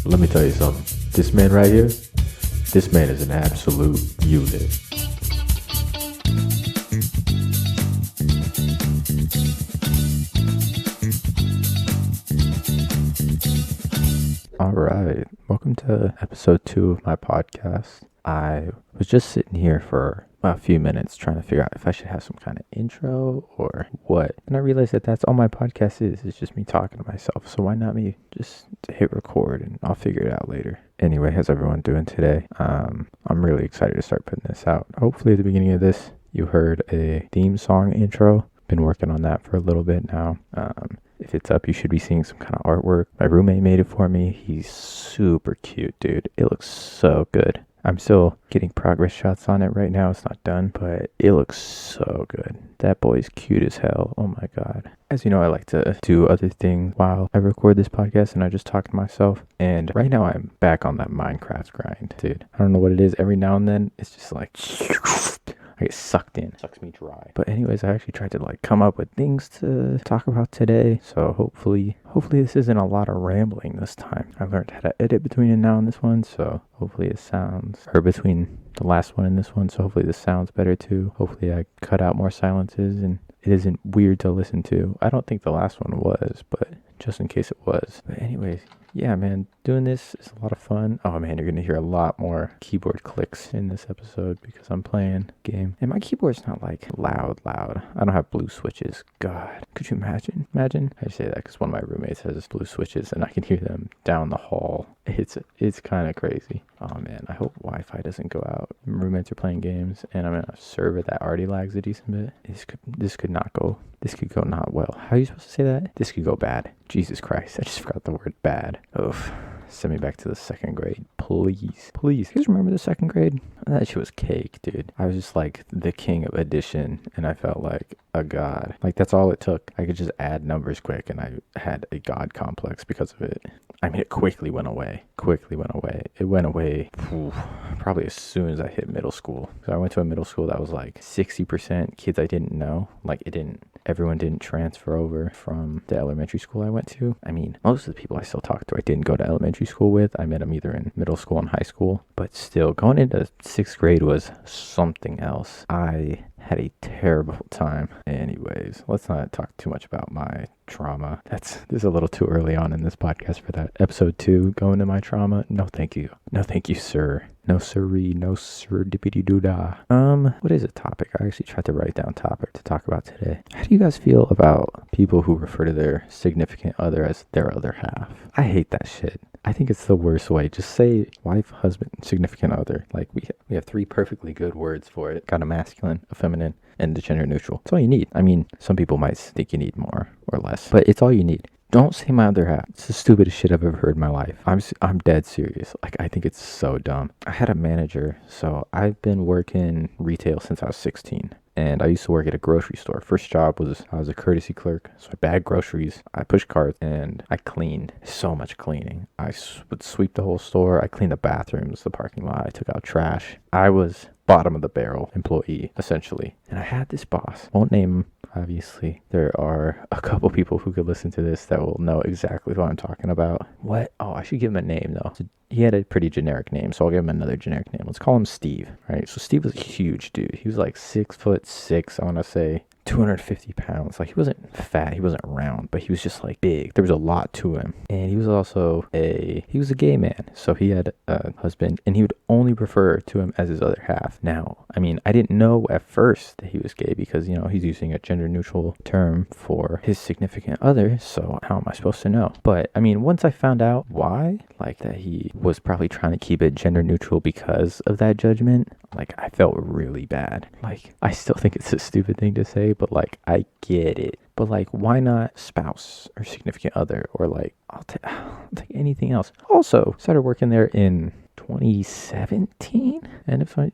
Let me tell you something. This man right here, this man is an absolute unit. Alright, welcome to episode 2 of my podcast. I was just sitting here for a few minutes trying to figure out if I should have some kind of intro or what. And I realized that that's all my podcast is. It's just me talking to myself. So why not me just hit record and I'll figure it out later. Anyway, how's everyone doing today? I'm really excited to start putting this out. Hopefully at the beginning of this, you heard a theme song intro. Been working on that for a little bit now. If it's up, you should be seeing some kind of artwork. My roommate made it for me. He's super cute, dude. It looks so good. I'm still getting progress shots on it right now. It's not done, but it looks so good. That boy's cute as hell. Oh my God. As you know, I like to do other things while I record this podcast and I just talk to myself. And right now I'm back on that Minecraft grind, dude. I don't know what it is. Every now and then it's just like I get sucked in. Sucks me dry. But anyways, I actually tried to come up with things to talk about today. So hopefully this isn't a lot of rambling this time. I learned how to edit between now and this one. So hopefully it sounds, or between the last one and this one. So hopefully this sounds better too. Hopefully I cut out more silences and it isn't weird to listen to. I don't think the last one was, but just in case it was. But anyways, yeah, man, doing this is a lot of fun. Oh man, you're gonna hear a lot more keyboard clicks in this episode because I'm playing a game. And my keyboard's not like loud. I don't have blue switches. God, could you imagine? I say that because one of my roommates has blue switches and I can hear them down the hall. It's kind of crazy. Oh man, I hope Wi-Fi doesn't go out. My roommates are playing games and I'm in a server that already lags a decent bit. This could go not well. How are you supposed to say that? This could go bad. Jesus Christ, I just forgot the word bad. Oof. Send me back to the second grade. Please. You guys remember the second grade? That shit was cake, dude. I was just like the king of addition and I felt like a god. Like that's all it took. I could just add numbers quick and I had a god complex because of it. I mean, it quickly went away. It went away probably as soon as I hit middle school. So I went to a middle school that was like 60% kids I didn't know. Like everyone didn't transfer over from the elementary school I went to. I mean, most of the people I still talk to, I didn't go to elementary school with. I met them either in middle school and high school. But still, going into 6th grade was something else. I had a terrible time. Anyways, let's not talk too much about my trauma. This is a little too early on in this podcast for that. Episode 2, going to my trauma. No, thank you. No, thank you, sir. No siree, no sir dippity doo dah. What is a topic? I actually tried to write down topic to talk about today. How do you guys feel about people who refer to their significant other as their other half? I hate that shit. I think it's the worst way. Just say wife, husband, significant other. Like we have 3 perfectly good words for it. Got a masculine, a feminine, and the gender neutral. It's all you need. I mean, some people might think you need more or less, but it's all you need. Don't say my other half. It's the stupidest shit I've ever heard in my life. I'm dead serious. Like, I think it's so dumb. I had a manager, so I've been working retail since I was 16. And I used to work at a grocery store. First job was I was a courtesy clerk. So I bagged groceries, I pushed carts, and I cleaned. So much cleaning. I would sweep the whole store. I cleaned the bathrooms, the parking lot. I took out trash. I was bottom of the barrel employee, essentially. And I had this boss. Won't name him, obviously. There are a couple people who could listen to this that will know exactly what I'm talking about. What? Oh, I should give him a name, though. He had a pretty generic name, so I'll give him another generic name. Let's call him Steve, right? So Steve was a huge dude. He was like 6'6", I want to say. 250 pounds. Like, he wasn't fat, he wasn't round, but he was just like big. There was a lot to him. And he was also a gay man. So he had a husband and he would only refer to him as his other half. Now, I mean, I didn't know at first that he was gay because, you know, he's using a gender neutral term for his significant other. So how am I supposed to know? But I mean, once I found out why, like that he was probably trying to keep it gender neutral because of that judgment, like I felt really bad. Like, I still think it's a stupid thing to say, but like I get it. But like, why not spouse or significant other, or like I'll take anything else. Also started working there in 2017 and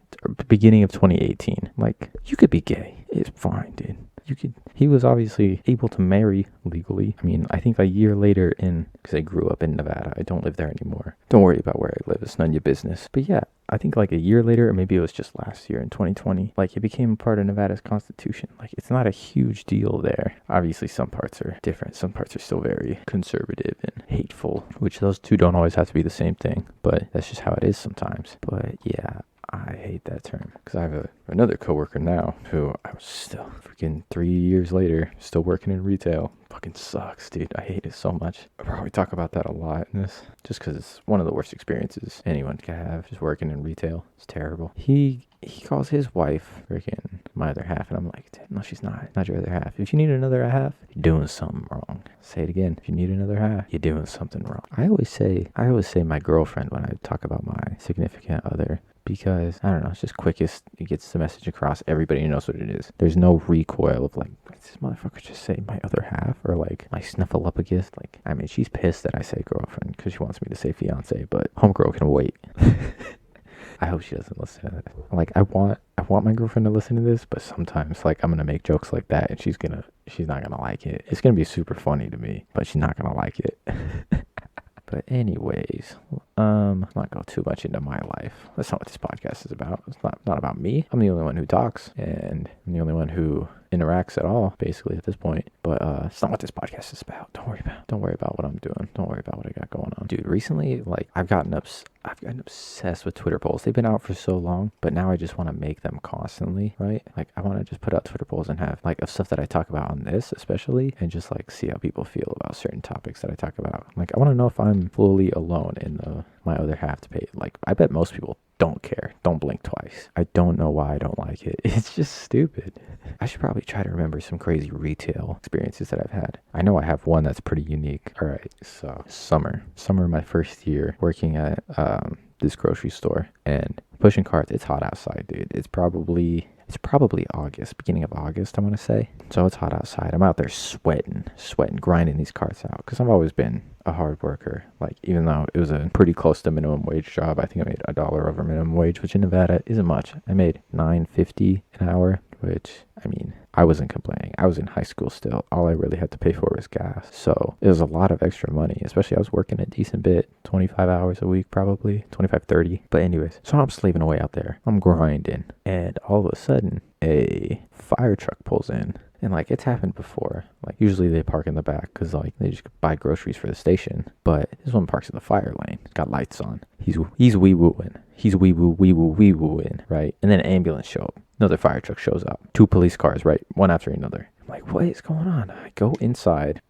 beginning of 2018. Like, you could be gay, it's fine, dude. He was obviously able to marry legally. I mean, I think a year later because I grew up in Nevada. I don't live there anymore. Don't worry about where I live. It's none of your business. But yeah, I think like a year later, or maybe it was just last year in 2020, like it became a part of Nevada's constitution. Like, it's not a huge deal there. Obviously, some parts are different. Some parts are still very conservative and hateful stressful, which those two don't always have to be the same thing, but that's just how it is sometimes. But yeah, I hate that term because I have another coworker now who I was still freaking 3 years later, still working in retail. Fucking sucks, dude. I hate it so much. I probably talk about that a lot in this just because it's one of the worst experiences anyone can have, just working in retail. It's terrible. He calls his wife freaking my other half, and I'm like, no, she's not your other half. If you need another half, you're doing something wrong. Say it again. If you need another half, you're doing something wrong. I always say my girlfriend when I talk about my significant other, because I don't know, it's just quickest. It gets the message across. Everybody knows what it is. There's no recoil of like, this motherfucker just say my other half or like my snuffleupagus. Like, I mean, she's pissed that I say girlfriend because she wants me to say fiance, but homegirl can wait. I hope she doesn't listen to this. Like, I want my girlfriend to listen to this, but sometimes like I'm gonna make jokes like that and she's not gonna like it. It's gonna be super funny to me, but she's not gonna like it. But anyways, let's not go too much into my life. That's not what this podcast is about. It's not about me. I'm the only one who talks, and I'm the only one who interacts at all, basically, at this point. But it's not what this podcast is about. Don't worry about what I'm doing. Don't worry about what I got going on. Dude, recently, like, I've gotten obsessed with Twitter polls. They've been out for so long, but now I just want to make them constantly, right? Like, I want to just put out Twitter polls and have, like, of stuff that I talk about on this, especially, and just, like, see how people feel about certain topics that I talk about. Like, I want to know if I'm fully alone in my other half debate. Like, I bet most people don't care. Don't blink twice. I don't know why I don't like it. It's just stupid. I should probably try to remember some crazy retail experiences that I've had. I know I have one that's pretty unique. All right, so summer, my first year working at this grocery store and pushing carts. It's hot outside, dude. It's probably August, beginning of August, I want to say. So it's hot outside. I'm out there sweating, grinding these carts out because I've always been a hard worker. Like, even though it was a pretty close to minimum wage job, I think I made $1 over minimum wage, which in Nevada isn't much. I made $9.50 an hour, which, I mean, I wasn't complaining. I was in high school still. All I really had to pay for was gas. So it was a lot of extra money, especially I was working a decent bit, 25 hours a week, probably 25, 30. But anyways, so I'm slaving away out there. I'm grinding. And all of a sudden, a fire truck pulls in. And, like, it's happened before. Like, usually they park in the back because, like, they just buy groceries for the station. But this one parks in the fire lane. It's got lights on. He's wee-wooing. He's wee-wooing, right? And then an ambulance show up. Another fire truck shows up. 2 police cars, right? One after another. I'm like, what is going on? I go inside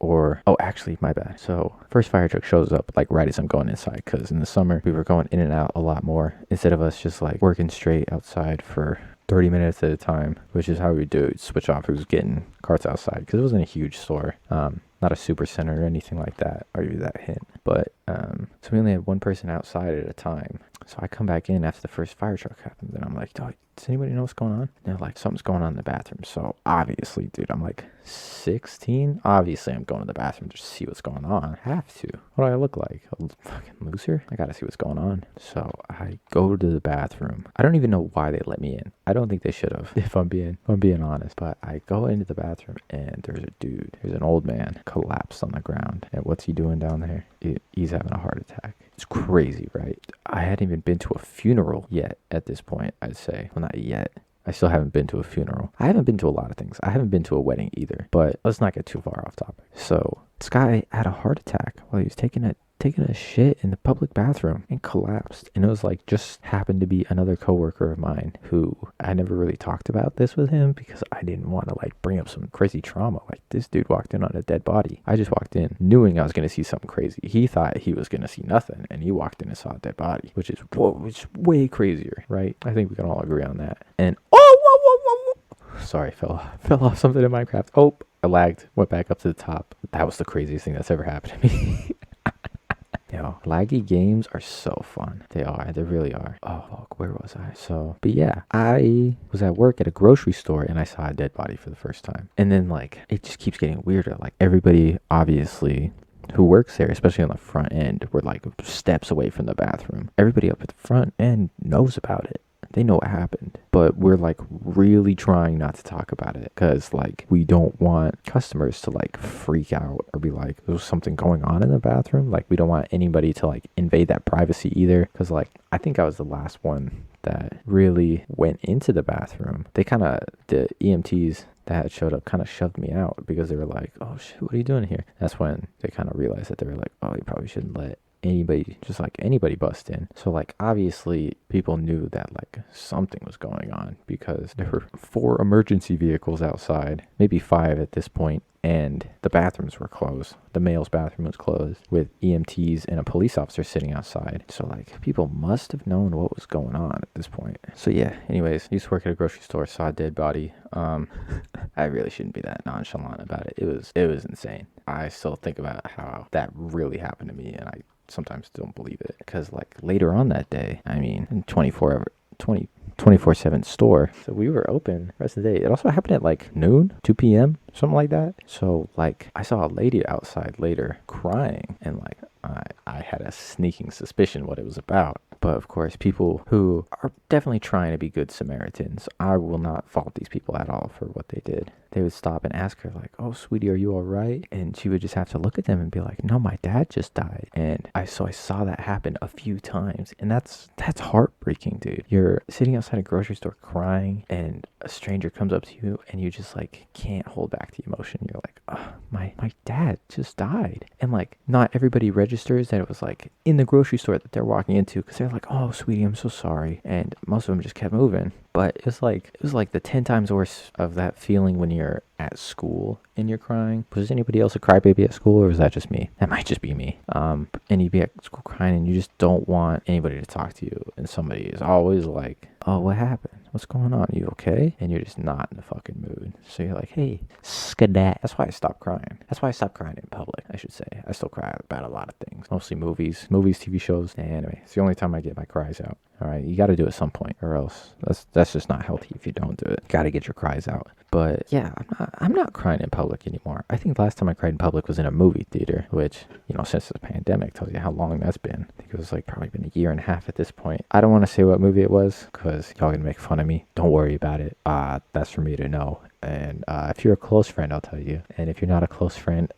actually, my bad. So, first fire truck shows up, like, right as I'm going inside. Because in the summer, we were going in and out a lot more. Instead of us just, like, working straight outside for 30 minutes at a time, which is how we do it. Switch off who's getting carts outside, because it wasn't a huge store, not a super center or anything like that. I'll give you that hint. But so we only had one person outside at a time. So I come back in after the first fire truck happens, and I'm like, does anybody know what's going on? And they're like, something's going on in the bathroom. So obviously, dude, I'm like 16. Obviously, I'm going to the bathroom just to see what's going on. I have to. What do I look like? A fucking loser? I gotta see what's going on. So I go to the bathroom. I don't even know why they let me in. I don't think they should have, if I'm being honest. But I go into the bathroom, and there's an old man collapsed on the ground. And what's he doing down there? He's having a heart attack. It's crazy, right? I hadn't even been to a funeral yet at this point, I'd say. Well, not yet. I still haven't been to a funeral. I haven't been to a lot of things. I haven't been to a wedding either. But let's not get too far off topic. So this guy had a heart attack while he was taking a shit in the public bathroom and collapsed. And it was like, just happened to be another coworker of mine who I never really talked about this with him because I didn't want to like bring up some crazy trauma. Like, this dude walked in on a dead body. I just walked in knowing I was going to see something crazy. He thought he was going to see nothing, and he walked in and saw a dead body, which is way crazier, right? I think we can all agree on that. And whoa. Sorry, fell off something in Minecraft. Oh, I lagged, went back up to the top. That was the craziest thing that's ever happened to me. Yo, laggy games are so fun. They really are. Oh, fuck, where was I? But yeah, I was at work at a grocery store and I saw a dead body for the first time. And then, like, it just keeps getting weirder. Like, everybody, obviously, who works there, especially on the front end, we're like steps away from the bathroom. Everybody up at the front end knows about it. They know what happened, but we're like really trying not to talk about it because like we don't want customers to like freak out or be like, there's something going on in the bathroom. Like, we don't want anybody to like invade that privacy either, because like I think I was the last one that really went into the bathroom. The EMTs, that showed up kind of shoved me out because they were like, oh shit, what are you doing here? That's when they kind of realized that they were like, oh, you probably shouldn't let anybody bust in. So like obviously people knew that like something was going on because there were 4 emergency vehicles outside, maybe 5 at this point, and the bathrooms were closed. The male's bathroom was closed with EMTs and a police officer sitting outside. So like people must have known what was going on at this point. So yeah, anyways, I used to work at a grocery store, saw a dead body. I really shouldn't be that nonchalant about it. It was insane. I still think about how that really happened to me, and I sometimes don't believe it because like later on that day, I mean 24/7 store, so we were open the rest of the day. It also happened at like noon, 2 p.m., something like that. So like I saw a lady outside later crying, and like I had a sneaking suspicion what it was about. But of course, people who are definitely trying to be good Samaritans, I will not fault these people at all for what they did. They would stop and ask her like, oh, sweetie, are you all right? And she would just have to look at them and be like, no, my dad just died. And I saw that happen a few times. And that's heartbreaking, dude. You're sitting outside a grocery store crying, and a stranger comes up to you, and you just like can't hold back the emotion. You're like, oh, my dad just died. And like not everybody registers that it was like in the grocery store that they're walking into, because they're like, oh, sweetie, I'm so sorry. And most of them just kept moving. But it was like the 10 times worse of that feeling when you're at school and you're crying. Was anybody else a crybaby at school, or was that just me? That might just be me. And you'd be at school crying, and you just don't want anybody to talk to you. And somebody is always like, oh, what happened? What's going on? Are you okay? And you're just not in the fucking mood. So you're like, hey, skedat. That's why I stopped crying. That's why I stopped crying in public, I should say. I still cry about a lot of things. Mostly movies, TV shows, and anime. It's the only time I get my cries out. All right, you got to do it at some point, or else that's just not healthy if you don't do it. Got to get your cries out. But yeah, I'm not crying in public anymore. I think the last time I cried in public was in a movie theater, which, since the pandemic tells you how long that's been. I think it was like probably been a year and a half at this point. I don't want to say what movie it was because y'all gonna make fun of me. Don't worry about it. That's for me to know. And if you're a close friend, I'll tell you. And if you're not a close friend,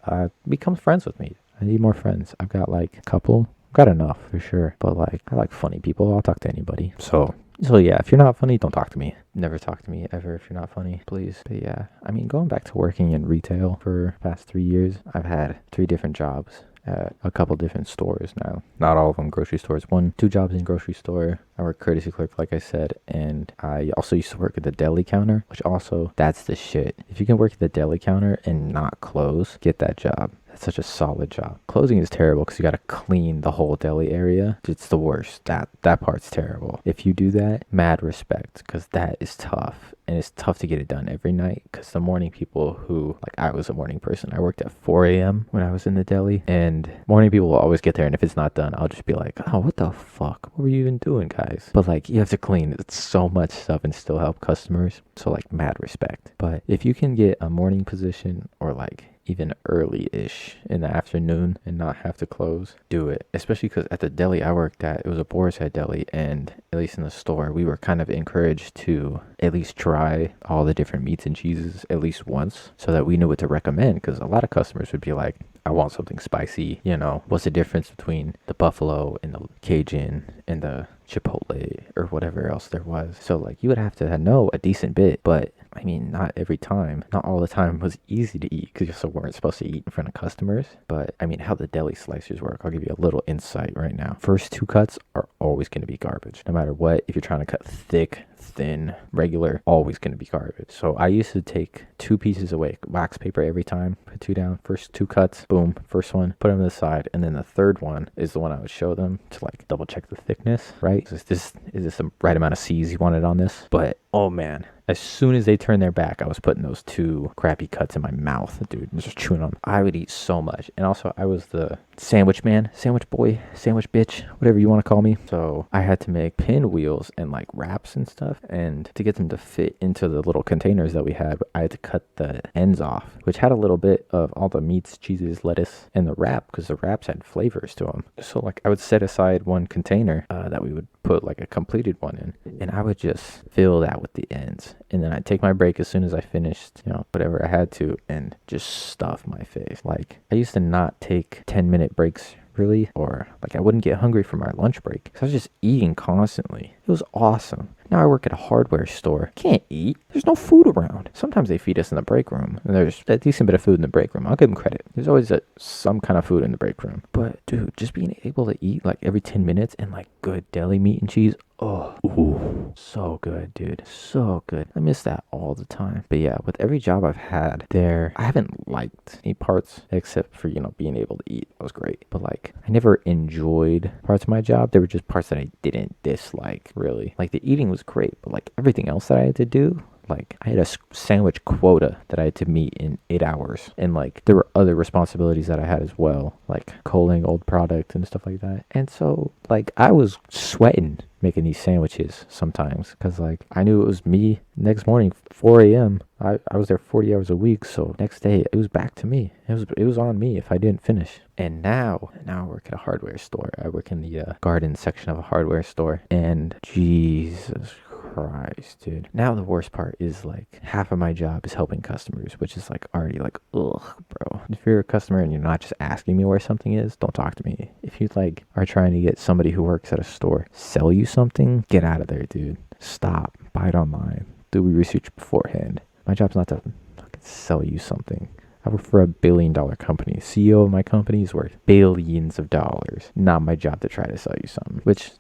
become friends with me. I need more friends. I've got like a couple. Got enough for sure, but like I like funny people. I'll talk to anybody. So yeah, if you're not funny, don't talk to me. Never talk to me ever if you're not funny, please. But yeah, I mean, going back to working in retail for the past 3 years, I've had 3 different jobs at a couple different stores now. Not all of them grocery stores. 2 jobs in grocery store. I work courtesy clerk, like I said, and I also used to work at the deli counter, which also, that's the shit. If you can work at the deli counter and not close, get that job. That's such a solid job. Closing is terrible because you got to clean the whole deli area. It's the worst. That part's terrible. If you do that, mad respect, because that is tough. And it's tough to get it done every night because the morning people who, like I was a morning person. I worked at 4 a.m. when I was in the deli, and morning people will always get there, and if it's not done, I'll just be like, oh, what the fuck? What were you even doing, guys? But like, you have to clean so much stuff and still help customers. So like, mad respect. But if you can get a morning position, or like even early-ish in the afternoon and not have to close, do it. Especially because at the deli I worked at, it was a Boar's Head deli, and at least in the store, we were kind of encouraged to at least try all the different meats and cheeses at least once so that we knew what to recommend, because a lot of customers would be like, I want something spicy, what's the difference between the buffalo and the Cajun and the Chipotle or whatever else there was. So like, you would have to know a decent bit, but I mean, not every time, not all the time was easy to eat because you also weren't supposed to eat in front of customers. But I mean, how the deli slicers work, I'll give you a little insight right now. First 2 cuts are always going to be garbage. No matter what, if you're trying to cut thick, thin, regular, always going to be garbage. So I used to take 2 pieces away, wax paper every time, put 2 down, first 2 cuts, boom, first one, put them to the side, and then the third one is the one I would show them to like double check the thickness, right? Is this the right amount of C's you wanted on this? But oh man, as soon as they turned their back, I was putting those 2 crappy cuts in my mouth, dude, just chewing on them. I would eat so much. And also, I was the sandwich man, sandwich boy, sandwich bitch, whatever you want to call me. So I had to make pinwheels and like wraps and stuff. And to get them to fit into the little containers that we had, I had to cut the ends off, which had a little bit of all the meats, cheeses, lettuce, and the wrap, because the wraps had flavors to them. So like, I would set aside one container that we would put like a completed one in, and I would just fill that with the ends, and then I'd take my break as soon as I finished, whatever I had to, and just stuff my face. Like, I used to not take 10-minute breaks really, or like I wouldn't get hungry from our lunch break because I was just eating constantly. It was awesome. Now I work at a hardware store. Can't eat. There's no food around. Sometimes they feed us in the break room, and there's a decent bit of food in the break room. I'll give them credit. There's always some kind of food in the break room. But dude, just being able to eat like every 10 minutes and like good deli meat and cheese. Oh, ooh, so good, dude. So good. I miss that all the time. But yeah, with every job I've had there, I haven't liked any parts except for, being able to eat. That was great. But like, I never enjoyed parts of my job. There were just parts that I didn't dislike, really. Like, the eating was great, but like everything else that I had to do, like, I had a sandwich quota that I had to meet in 8 hours. And, like, there were other responsibilities that I had as well, like culling old product and stuff like that. And so, like, I was sweating making these sandwiches sometimes because, like, I knew it was me next morning, 4 a.m. I was there 40 hours a week. So next day, it was back to me. It was on me if I didn't finish. And now I work at a hardware store. I work in the garden section of a hardware store. And Jesus Christ, dude. Now the worst part is like half of my job is helping customers, which is like already like, ugh, bro. If you're a customer and you're not just asking me where something is, don't talk to me. If you like are trying to get somebody who works at a store sell you something, get out of there, dude. Stop. Buy it online. Do research beforehand. My job's not to fucking sell you something. I work for $1 billion company. CEO of my company is worth billions of dollars. Not my job to try to sell you something. Which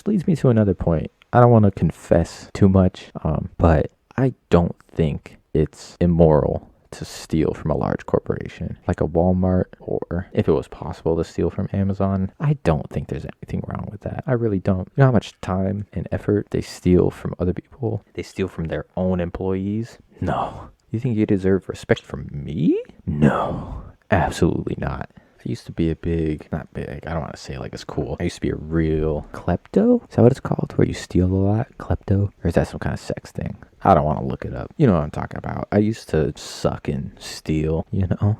leads me to another point. I don't want to confess too much, but I don't think it's immoral to steal from a large corporation like a Walmart, or if it was possible to steal from Amazon. I don't think there's anything wrong with that. I really don't. You know how much time and effort they steal from other people? They steal from their own employees? No. You think you deserve respect from me? No, absolutely not. I used to be not big, I don't want to say like it's cool. I used to be a real klepto. Is that what it's called? Where you steal a lot? Klepto? Or is that some kind of sex thing? I don't want to look it up. You know what I'm talking about. I used to suck and steal,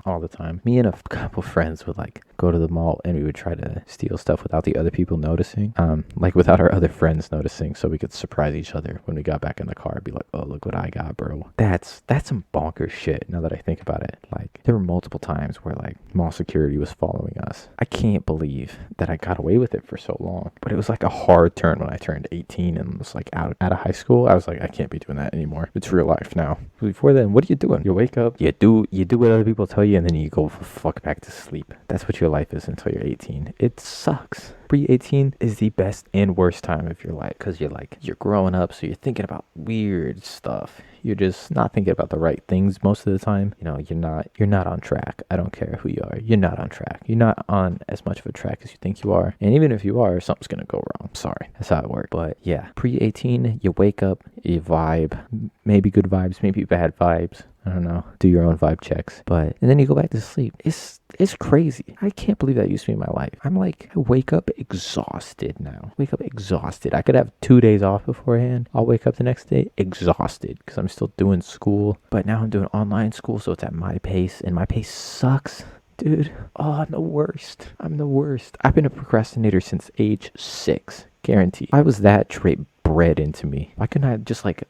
all the time. Me and a couple friends would like go to the mall and we would try to steal stuff without the other people noticing. Like without our other friends noticing, so we could surprise each other when we got back in the car. Be like, oh, look what I got, bro. That's some bonkers shit now that I think about it. Like, there were multiple times where like mall security was following us. I can't believe that I got away with it for so long. But it was like a hard turn when I turned 18 and was like out of high school. I was like, I can't be doing that anymore. It's real life now. Before then, what are you doing? You wake up, you do what other people tell you, and then you go fuck back to sleep. That's what your life is until you're 18. It sucks. Pre-18 is the best and worst time of your life because you're growing up, so you're thinking about weird stuff. You're just not thinking about the right things most of the time. You're not on track. I don't care who you are. You're not on track. You're not on as much of a track as you think you are. And even if you are, something's going to go wrong. Sorry. That's how it works. But yeah, pre-18, you wake up, you vibe, maybe good vibes, maybe bad vibes. I don't know. Do your own vibe checks. And then you go back to sleep. It's crazy. I can't believe that used to be my life. I wake up exhausted now. Wake up exhausted. I could have 2 days off beforehand. I'll wake up the next day exhausted because I'm still doing school. But now I'm doing online school, so it's at my pace, and my pace sucks. Dude, I'm the worst. I've been a procrastinator since age 6. Guaranteed. I was that trait bred into me. Why couldn't I just like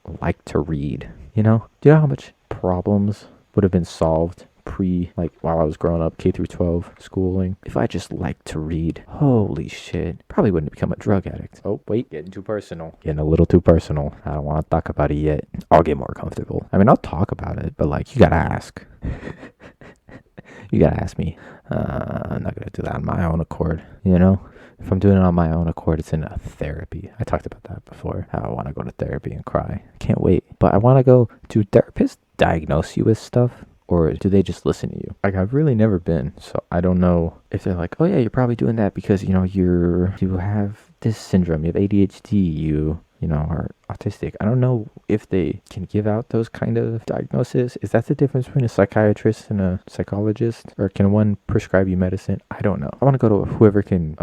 to read? Do you know how much problems would have been solved while I was growing up, K through 12 schooling, if I just liked to read? Holy shit. Probably wouldn't become a drug addict. Oh, wait, getting too personal. Getting a little too personal. I don't want to talk about it yet. I'll get more comfortable. I mean, I'll talk about it, but like, you gotta ask. You gotta ask me. I'm not gonna do that on my own accord, If I'm doing it on my own accord, it's in a therapy. I talked about that before, how I want to go to therapy and cry. I can't wait. But I want to go to therapists diagnose you with stuff, or do they just listen to you? Like, I've really never been, so I don't know if they're like, oh yeah, you're probably doing that because, you have this syndrome, you have ADHD, you are autistic. I don't know if they can give out those kind of diagnoses. Is that the difference between a psychiatrist and a psychologist? Or can one prescribe you medicine? I don't know. I want to go to whoever can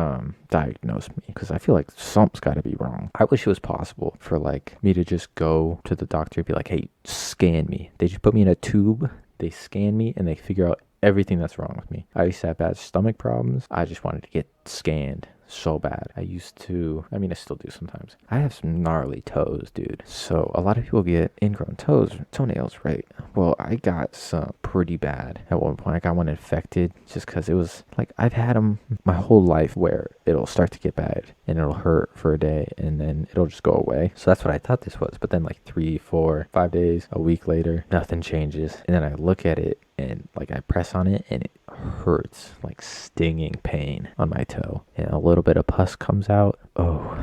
diagnose me because I feel like something's got to be wrong. I wish it was possible for like me to just go to the doctor and be like, hey, scan me. They just put me in a tube, they scan me, and they figure out everything that's wrong with me. I used to have bad stomach problems. I just wanted to get scanned so bad. I still do sometimes. I have some gnarly toes, dude. So a lot of people get ingrown toenails, right? Well, I got some pretty bad at one point. I got one infected just because it was like, I've had them my whole life where it'll start to get bad and it'll hurt for a day and then it'll just go away. So that's what I thought this was. But then like 3, 4, 5 days, a week later, nothing changes. And then I look at it and like I press on it and it hurts, like stinging pain on my toe, and a little bit of pus comes out. Oh,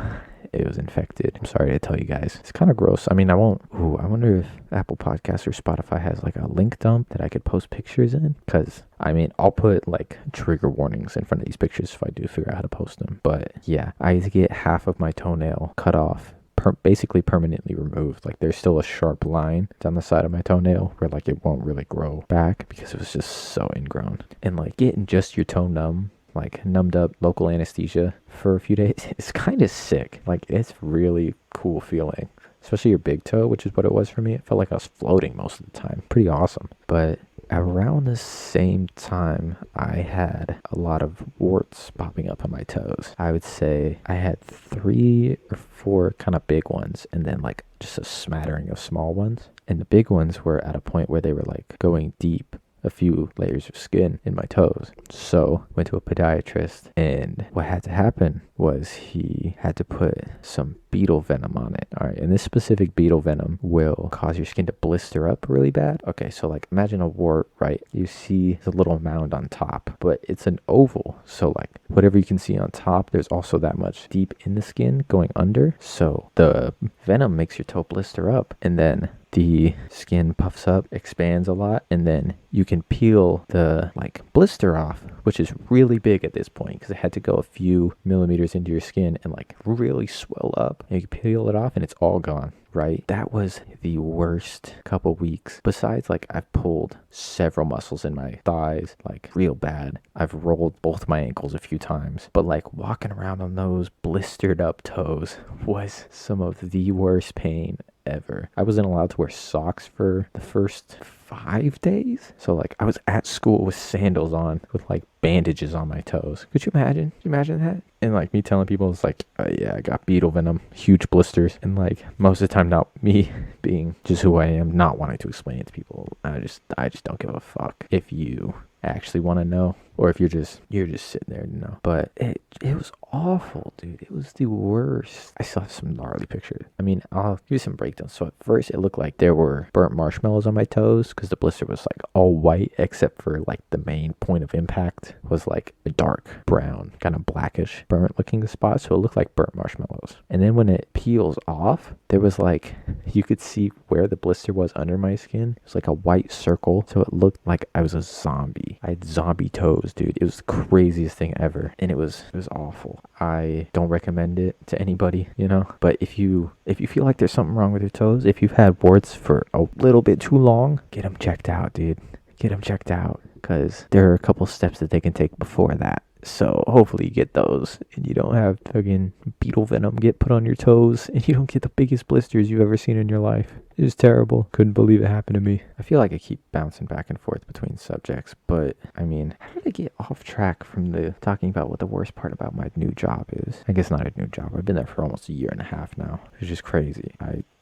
it was infected. I'm sorry to tell you guys. It's kind of gross. I mean, I wonder if Apple Podcasts or Spotify has like a link dump that I could post pictures in. Because, I mean, I'll put like trigger warnings in front of these pictures if I do figure out how to post them. But yeah, I had to get half of my toenail cut off. Basically permanently removed. Like there's still a sharp line down the side of my toenail where like it won't really grow back because it was just so ingrown. And like getting just your toe numb, like numbed up, local anesthesia for a few days, it's kind of sick. Like it's really cool feeling, especially your big toe, which is what it was for me. It felt like I was floating most of the time. Pretty awesome. But around the same time, I had a lot of warts popping up on my toes. I would say I had 3 or 4 kind of big ones and then like just a smattering of small ones. And the big ones were at a point where they were like going deep, a few layers of skin in my toes. So went to a podiatrist, and what had to happen was he had to put some beetle venom on it. All right, and this specific beetle venom will cause your skin to blister up really bad. Okay, so like imagine a wart, right? You see the little mound on top, but it's an oval. So like whatever you can see on top, there's also that much deep in the skin going under. So the venom makes your toe blister up, and then the skin puffs up, expands a lot, and then you can peel the like blister off, which is really big at this point because it had to go a few millimeters into your skin and like really swell up. And you can peel it off and it's all gone, right? That was the worst couple weeks. Besides, like I've pulled several muscles in my thighs, like real bad. I've rolled both my ankles a few times, but like walking around on those blistered up toes was some of the worst pain ever. I wasn't allowed to wear socks for the first 5 days. So like I was at school with sandals on with like bandages on my toes. Could you imagine? Could you imagine that? And like me telling people it's like, yeah, I got beetle venom, huge blisters. And like most of the time, not me being just who I am, not wanting to explain it to people. I just don't give a fuck if you actually want to know, or if you're just sitting there to know. But it was awful, dude. It was the worst. I still have some gnarly pictures. I mean, I'll give you some breakdowns. So at first it looked like there were burnt marshmallows on my toes because the blister was like all white except for like the main point of impact was like a dark brown, kind of blackish burnt looking spot. So it looked like burnt marshmallows. And then when it peels off, there was like, you could see where the blister was under my skin. It was like a white circle. So it looked like I was a zombie. I had zombie toes, dude. It was the craziest thing ever. And it was awful. I don't recommend it to anybody, you know? But if you feel like there's something wrong with your toes, if you've had warts for a little bit too long, get them checked out, dude. Get them checked out. Because there are a couple steps that they can take before that. So hopefully you get those and you don't have fucking beetle venom get put on your toes and you don't get the biggest blisters you've ever seen in your life. It was terrible. Couldn't believe it happened to me. I feel like I keep bouncing back and forth between subjects, but I mean, how did I get off track from the talking about what the worst part about my new job is? I guess not a new job. I've been there for almost a year and a half now, which is crazy.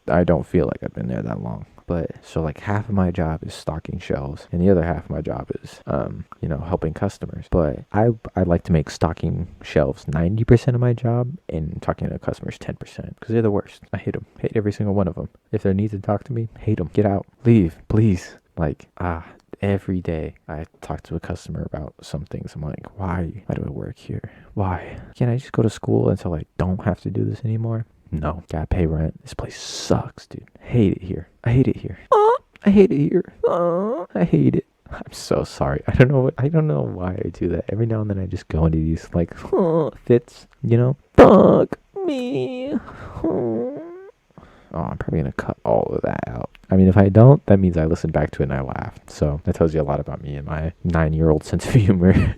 I don't feel like I've been there that long. But so like half of my job is stocking shelves and the other half of my job is, helping customers. But I like to make stocking shelves 90% of my job and talking to customers 10% because they're the worst. I hate them. Hate every single one of them. If they need to talk to me, hate them. Get out. Leave, please. Like, every day I talk to a customer about some things. I'm like, why do I work here? Why? Can't I just go to school until I don't have to do this anymore? No, gotta pay rent. This place sucks, dude. Hate it here. I hate it here. I hate it here. I hate it. I'm so sorry. I don't know why I do that. Every now and then I just go into these like fits, you know? Fuck me. I'm probably gonna cut all of that out. I mean, if I don't, that means I listened back to it and I laughed. So that tells you a lot about me and my 9-year-old sense of humor.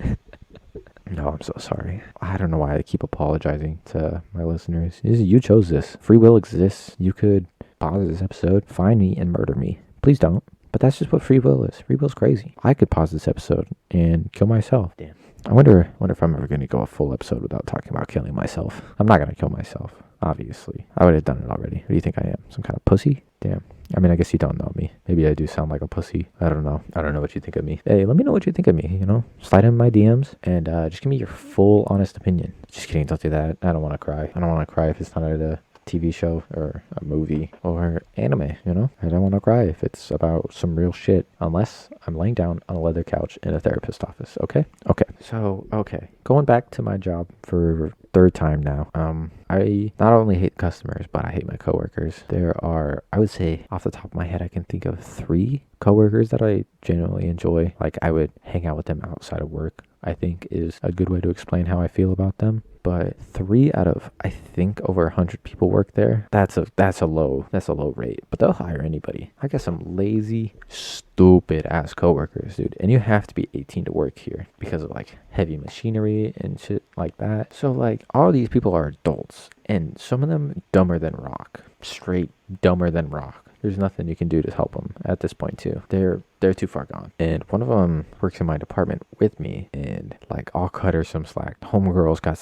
No, I'm so sorry. I don't know why I keep apologizing to my listeners. You chose this. Free will exists. You could pause this episode, find me, and murder me. Please don't. But that's just what free will is. Free will's crazy. I could pause this episode and kill myself. Damn. I wonder if I'm ever going to go a full episode without talking about killing myself. I'm not going to kill myself, obviously. I would have done it already. Who do you think I am? Some kind of pussy? Damn. I mean, I guess you don't know me. Maybe I do sound like a pussy. I don't know. I don't know what you think of me. Hey, let me know what you think of me, Slide in my DMs and just give me your full, honest opinion. Just kidding. Don't do that. I don't want to cry. I don't want to cry if it's not a TV show or a movie or anime, I don't want to cry if it's about some real shit unless I'm laying down on a leather couch in a therapist office. Okay. So going back to my job for third time now. I not only hate customers, but I hate my coworkers. There are, I would say off the top of my head, I can think of 3 coworkers that I genuinely enjoy. Like, I would hang out with them outside of work, I think is a good way to explain how I feel about them. But 3 out of, I think, over 100 people work there. That's a low rate. But they'll hire anybody. I got some lazy, stupid ass coworkers, dude. And you have to be 18 to work here because of like heavy machinery and shit like that. So like all these people are adults, and some of them dumber than rock. Straight dumber than rock. There's nothing you can do to help them at this point too. They're too far gone. And one of them works in my department with me, and like I'll cut her some slack. Homegirls got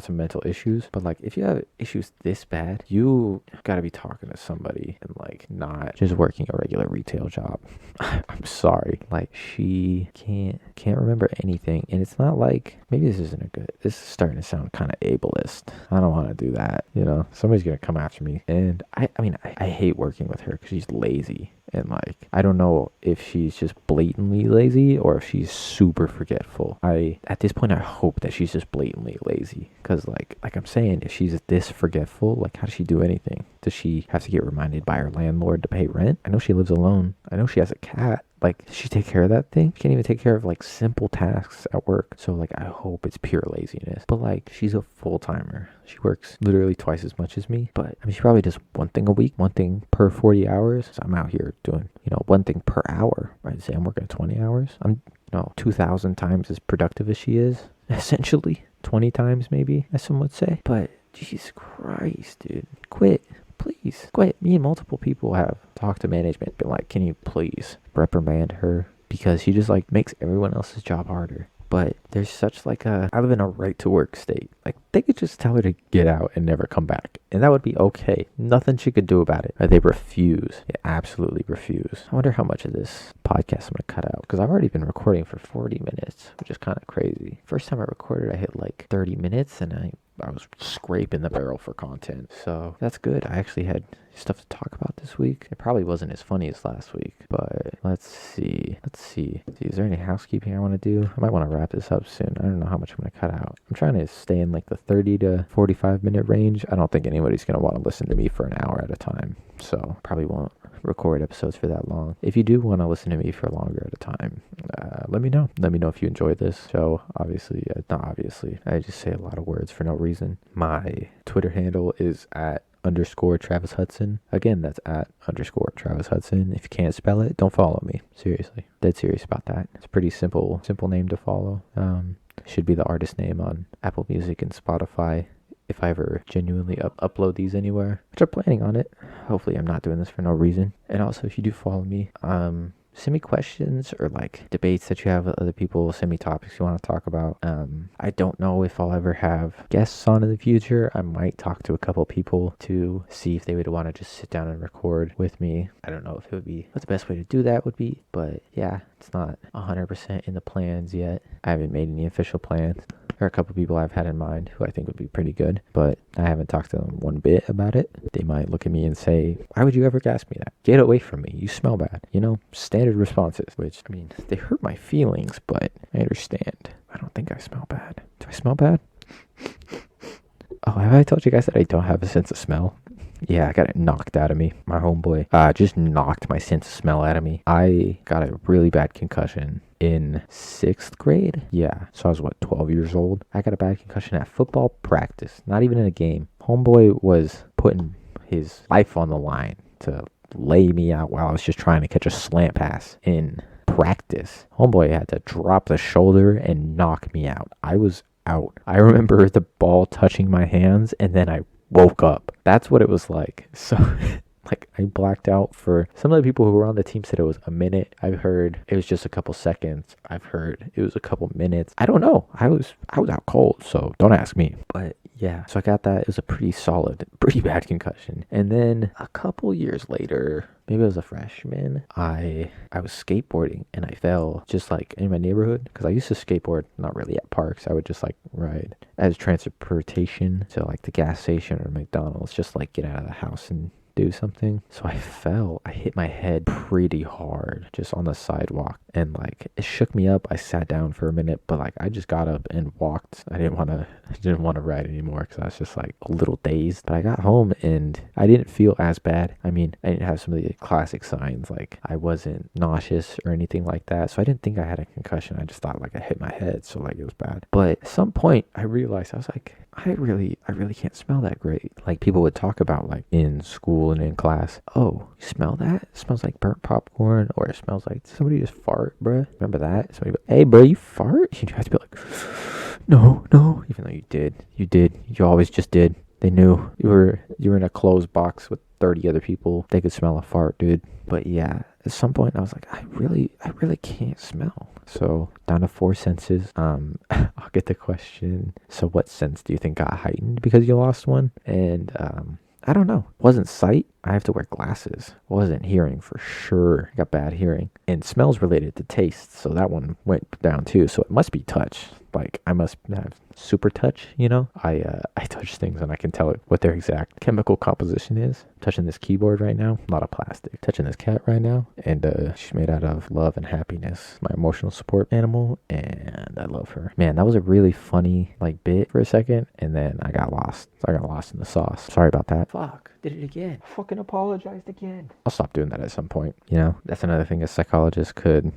some mental issues, but like if you have issues this bad, you gotta be talking to somebody and like not just working a regular retail job. I'm sorry. Like she can't remember anything, and it's not like, maybe this is starting to sound kind of ableist. I don't want to do that. Somebody's gonna come after me, and I mean I hate working with her because she's lazy. And like, I don't know if she's just blatantly lazy or if she's super forgetful. At this point, I hope that she's just blatantly lazy. Because like I'm saying, if she's this forgetful, like how does she do anything? Does she have to get reminded by her landlord to pay rent? I know she lives alone. I know she has a cat. Like, does she take care of that thing? She can't even take care of like simple tasks at work. So like, I hope it's pure laziness. But like, she's a full-timer. She works literally twice as much as me. But I mean, she probably does one thing a week, one thing per 40 hours. So I'm out here doing, one thing per hour. I'd say I'm working 20 hours. I'm 2,000 times as productive as she is, essentially. 20 times maybe, as some would say. But Jesus Christ, dude, quit. Please quit. Me and multiple people have talked to management, been like, can you please reprimand her? Because she just like makes everyone else's job harder. But there's such like I live in a right to work state. Like, they could just tell her to get out and never come back, and that would be okay. Nothing she could do about it. They refuse. They absolutely refuse. I wonder how much of this podcast I'm gonna cut out, because I've already been recording for 40 minutes, which is kind of crazy. First time I recorded, I hit like 30 minutes, and I was scraping the barrel for content. So that's good. I actually had stuff to talk about this week. It probably wasn't as funny as last week, but let's see. Is there any housekeeping I want to do? I might want to wrap this up soon. I don't know how much I'm going to cut out. I'm trying to stay in like the 30 to 45 minute range. I don't think anybody's going to want to listen to me for an hour at a time. So probably won't record episodes for that long. If you do want to listen to me for longer at a time, let me know. Let me know if you enjoyed this show. Not obviously. I just say a lot of words for no reason. My Twitter handle is @_Travis Hudson. Again, that's @_Travis Hudson. If you can't spell it, don't follow me. Seriously. Dead serious about that. It's a pretty simple name to follow. Should be the artist name on Apple Music and Spotify. If I ever genuinely upload these anywhere, which I'm planning on it. Hopefully I'm not doing this for no reason. And also, if you do follow me, send me questions or like debates that you have with other people. Send me topics you want to talk about. I don't know if I'll ever have guests on in the future. I might talk to a couple people to see if they would want to just sit down and record with me. I don't know if it would be what the best way to do that would be, but yeah, it's not 100% in the plans yet. I haven't made any official plans. There are a couple people I've had in mind who I think would be pretty good, but I haven't talked to them one bit about it. They might look at me and say, why would you ever ask me that? Get away from me. You smell bad. Standard responses, which, I mean, they hurt my feelings, but I understand. I don't think I smell bad. Do I smell bad? Oh, have I told you guys that I don't have a sense of smell? Yeah, I got it knocked out of me. My homeboy just knocked my sense of smell out of me. I got a really bad concussion in 6th grade. Yeah, so I was 12 years old. I got a bad concussion at football practice, not even in a game. Homeboy was putting his life on the line to lay me out while I was just trying to catch a slant pass in practice. Homeboy had to drop the shoulder and knock me out. I was out. I remember the ball touching my hands, and then I woke up. That's what it was like. So Like I blacked out for some of the people who were on the team said it was a minute. I've heard it was just a couple seconds. I've heard it was a couple minutes. I don't know. I was out cold, so don't ask me. But yeah, so I got that. It was a pretty solid, pretty bad concussion. And then a couple years later, maybe I was a freshman, I was skateboarding and I fell just like in my neighborhood because I used to skateboard not really at parks. I would just like ride as transportation to like the gas station or McDonald's, just like get out of the house and do something. So I fell. I hit my head pretty hard just on the sidewalk and like it shook me up. I sat down for a minute, but like I just got up and walked. I didn't want to ride anymore because I was just like a little dazed. But I got home and I didn't feel as bad. I mean, I didn't have some of the classic signs, like I wasn't nauseous or anything like that. So I didn't think I had a concussion. I just thought like I hit my head, so like it was bad. But at some point I realized I was like, I really can't smell that great. Like people would talk about like in school and in class, oh, you smell that? It smells like burnt popcorn, or it smells like somebody just fart, bruh. Remember that? Somebody, hey, bro, you fart? You have to be like, no, even though you did, you always just did. They knew you were in a closed box with 30 other people. They could smell a fart, dude. But yeah, at some point I was like, I really can't smell. So down to 4 senses. I'll get the question. So what sense do you think got heightened because you lost one? And I don't know. Wasn't sight. I have to wear glasses. Wasn't hearing for sure. I got bad hearing. And smells related to taste. So that one went down too. So it must be touch. Like I must have super touch, you know? I touch things and I can tell what their exact chemical composition is. I'm touching this keyboard right now, not a plastic. Touching this cat right now, and she's made out of love and happiness. My emotional support animal, and I love her. Man, that was a really funny like bit for a second, and then I got lost. I got lost in the sauce. Sorry about that. Fuck, did it again. Fucking apologized again. I'll stop doing that at some point. You know, that's another thing a psychologist could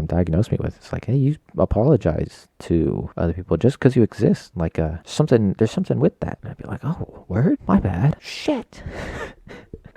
diagnose me with. It's like, hey, you apologize to other people just because you exist. Like there's something with that. And I'd be like, oh, word? My bad. Shit.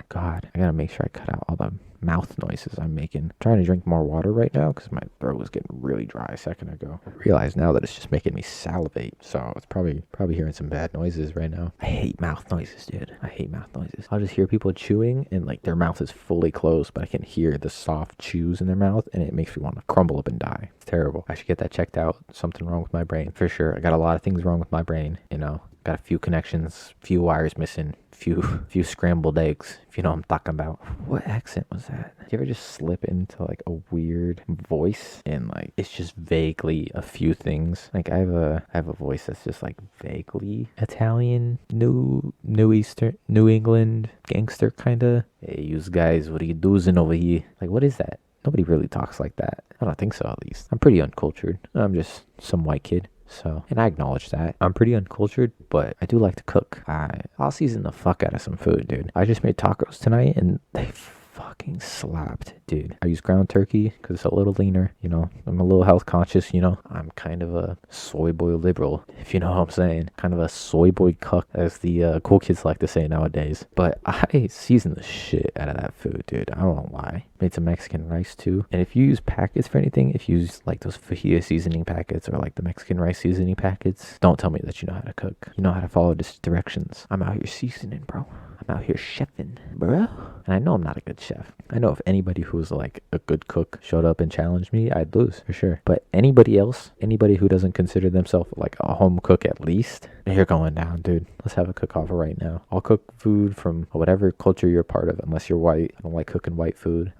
God, I gotta make sure I cut out all the mouth noises I'm making. I'm trying to drink more water right now because my throat was getting really dry a second ago. I realize now that it's just making me salivate, so it's probably hearing some bad noises right now. I hate mouth noises, dude. I hate mouth noises. I'll just hear people chewing and like their mouth is fully closed, but I can hear the soft chews in their mouth and it makes me want to crumble up and die. It's terrible. I should get that checked out. Something wrong with my brain for sure. I got a lot of things wrong with my brain, you know. Got a few connections, few wires missing, few scrambled eggs, if you know what I'm talking about. What accent was that? Do you ever just slip into like a weird voice and like it's just vaguely a few things? Like I have a voice that's just like vaguely Italian, New England gangster kind of. Hey, you guys, what are you doing over here? Like, what is that? Nobody really talks like that. I don't think so, at least. I'm pretty uncultured. I'm just some white kid. So, and I acknowledge that. I'm pretty uncultured, but I do like to cook. I'll season the fuck out of some food, dude. I just made tacos tonight and they fucking slapped, dude. I use ground turkey because it's a little leaner, you know. I'm a little health conscious, you know. I'm kind of a soy boy liberal, if you know what I'm saying. Kind of a soy boy cuck, as the cool kids like to say nowadays. But I seasoned the shit out of that food, dude. I don't lie. Made some Mexican rice too. And if you use packets for anything, if you use like those fajita seasoning packets or like the Mexican rice seasoning packets, don't tell me that you know how to cook. You know how to follow just directions. I'm out here seasoning, bro. I'm out here chefing, bro. And I know I'm not a good chef. I know if anybody who's like a good cook showed up and challenged me, I'd lose for sure. But anybody else, anybody who doesn't consider themselves like a home cook at least, you're going down, dude. Let's have a cook-off right now. I'll cook food from whatever culture you're part of, unless you're white. I don't like cooking white food.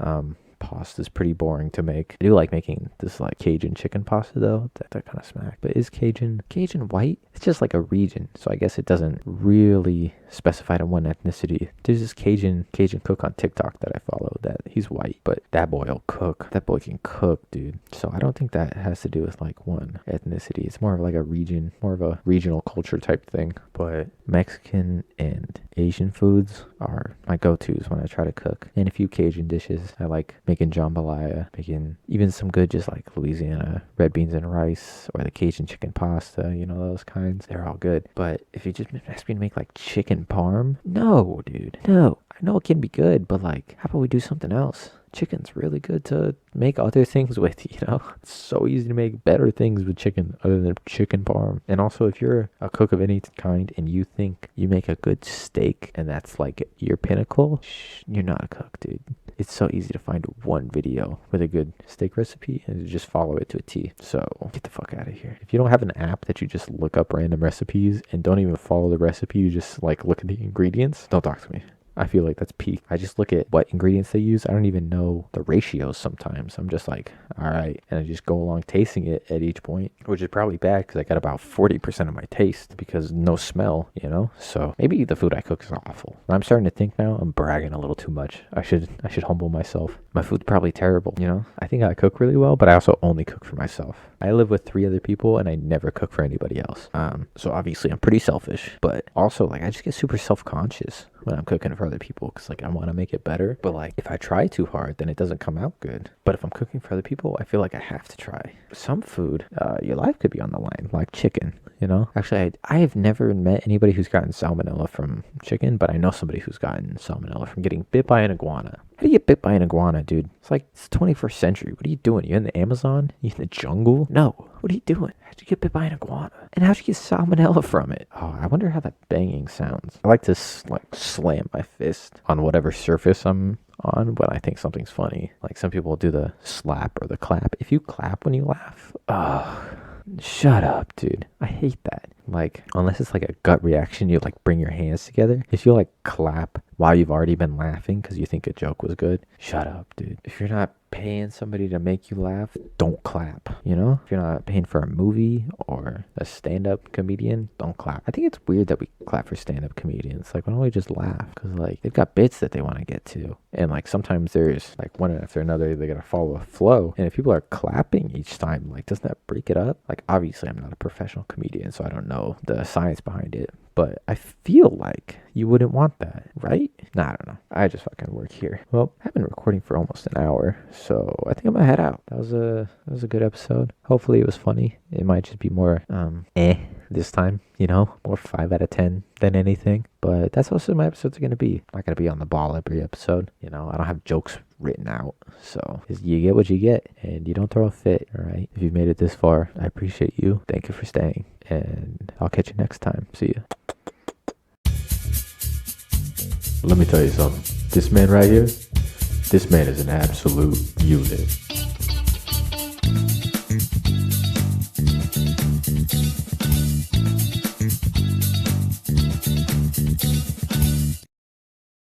Pasta's pretty boring to make. I do like making this like Cajun chicken pasta though. That kind of smack. But is Cajun white? It's just like a region, so I guess it doesn't really specify to one ethnicity. There's this Cajun cook on TikTok that I follow that he's white, but that boy will cook. That boy can cook, dude. So I don't think that has to do with like one ethnicity. It's more of like a region, more of a regional culture type thing. But Mexican and Asian foods are my go-tos when I try to cook. And a few Cajun dishes. I like making jambalaya, making even some good just like Louisiana red beans and rice, or the Cajun chicken pasta, you know, those kinds. They're all good. But if you just ask me to make like chicken parm, no, dude, no. I know it can be good, but like, how about we do something else? chicken's really good to make other things with, you know? It's so easy to make better things with chicken other than chicken parm. And also, if you're a cook of any kind and you think you make a good steak and that's like your pinnacle, you're not a cook, dude. It's so easy to find one video with a good steak recipe and just follow it to a T. So get the fuck out of here. If you don't have an app that you just look up random recipes and don't even follow the recipe, you just like look at the ingredients, don't talk to me. I feel like that's peak. I just look at what ingredients they use. I don't even know the ratios sometimes. I'm just like, all right. And I just go along tasting it at each point, which is probably bad because I got about 40% of my taste because no smell, you know? So maybe the food I cook is awful. I'm starting to think now I'm bragging a little too much. I should humble myself. My food's probably terrible, you know? I think I cook really well, but I also only cook for myself. I live with 3 other people and I never cook for anybody else. So obviously I'm pretty selfish, but also like I just get super self-conscious when I'm cooking for other people because like I want to make it better. But like if I try too hard, then it doesn't come out good. But if I'm cooking for other people, I feel like I have to try. Some food, your life could be on the line, like chicken, you know? Actually, I have never met anybody who's gotten salmonella from chicken, but I know somebody who's gotten salmonella from getting bit by an iguana. How do you get bit by an iguana, dude? It's like, it's the 21st century. What are you doing? You in the Amazon? You in the jungle? No. What are you doing? How'd you get bit by an iguana? And how'd you get salmonella from it? Oh, I wonder how that banging sounds. I like to slam my fist on whatever surface I'm on when I think something's funny. Like some people do the slap or the clap. If you clap when you laugh, shut up, dude. I hate that. Like, unless it's like a gut reaction, you like bring your hands together. If you like clap while you've already been laughing because you think a joke was good, shut up, dude. If you're not paying somebody to make you laugh, don't clap, you know? If you're not paying for a movie or a stand-up comedian, don't clap. I think it's weird that we clap for stand-up comedians. Like, why don't we just laugh? Because like they've got bits that they want to get to, and like sometimes there's like one after another, they gotta follow a flow, and if people are clapping each time, like doesn't that break it up? Like obviously I'm not a professional comedian, so I don't know the science behind it, but I feel like you wouldn't want that, right? Nah, I don't know. I just fucking work here. Well, I've been recording for almost an hour, so I think I'm gonna head out. That was a good episode. Hopefully it was funny. It might just be more this time, you know, more 5 out of 10 than anything. But that's also my episodes are gonna be. I'm not gonna be on the ball every episode. You know, I don't have jokes written out, so you get what you get, and you don't throw a fit. All right. If you've made it this far, I appreciate you. Thank you for staying, and I'll catch you next time. See ya. Let me tell you something. This man right here, this man is an absolute unit.